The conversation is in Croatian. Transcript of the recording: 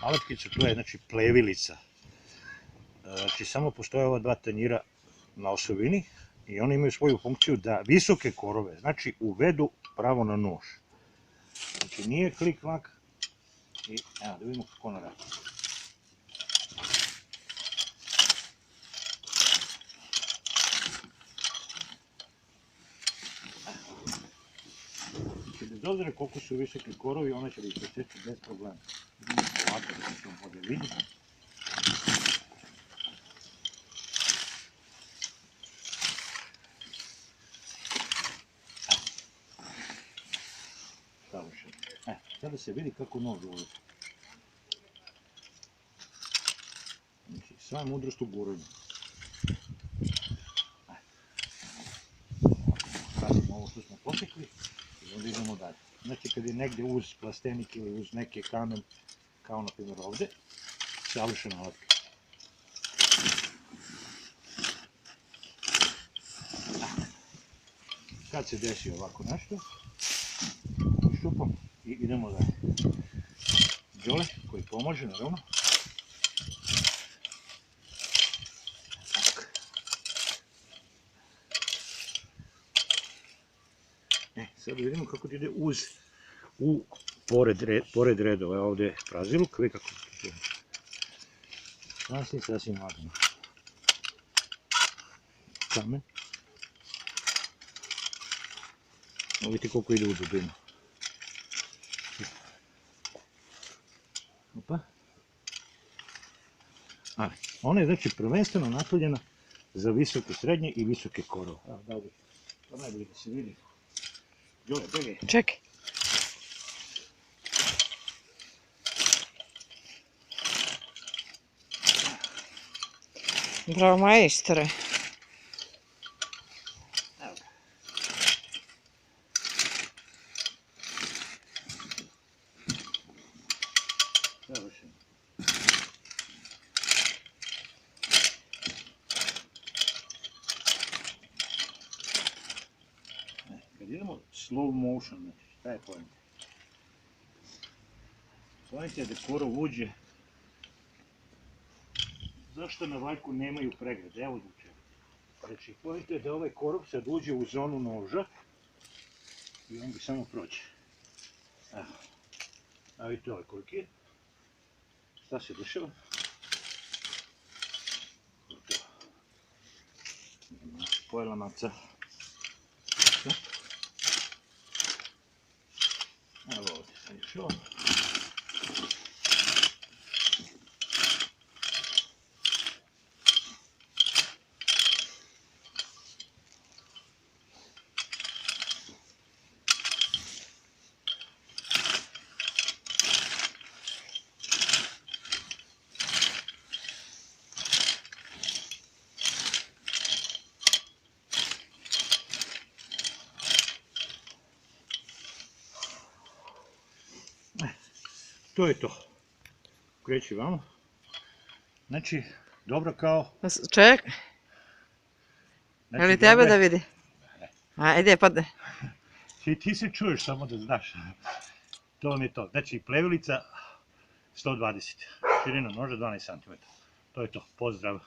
alatkicu, to je znači plevilica. Znači samo postoje ova dva tanjira na osovini i oni imaju svoju funkciju da visoke korove, znači uvedu pravo na nož. Znači nije klik-klak i evo da vidimo kako ono radi. Bez obzira koliko su visoki korovi, ona će da ih posjeći bez problema. Ovako da se ovdje vidi. Savršeno. Sada se vidi kako nož uvodi. Znači, sva je mudrost u guranju. Stavimo ovo što smo posekli. I onda idemo dalje. Znači kad je negdje uz plastenik ili uz neki kamen, kao na primjer ovdje, savršena alatka. Kad se desi ovako nešto, šupom i idemo dalje. Đole koji pomaže naravno. Sad vidimo kako ti ide pored redova. Ovdje je praziluk, vidi kako ti ide. Sasvim lagano. Kamen. Vidite koliko ide u dubinu. Opa. Ona je znači prvenstveno napravljena za visoke, srednje i visoke korove. Evo, dalje. To najbolje da se vidi. Đole, begaj. Čekaj. Bravo, majstore. Evo ga. Završeno. Kad idemo slow motion, šta je pojent? Pojent je da korov uđe. Zašto na valjku nemaju pregled? Evo zbog čega. Znači, pojent je da ovaj korov sad uđe u zonu noža i on bi samo prođe. Evo. A vidite ovaj koliki je. Šta se dešava? Pojela maca. Evo ovdje, sad još ovo. To je to. Kreći vamo. Znači, dobro kao... Čekaj. Je li tebe da vidi? Ajde, padne. Ti se čuješ samo da znaš. To vam je to. Znači, plevilica 120. Širina noža 12 cm. To je to. Pozdrav.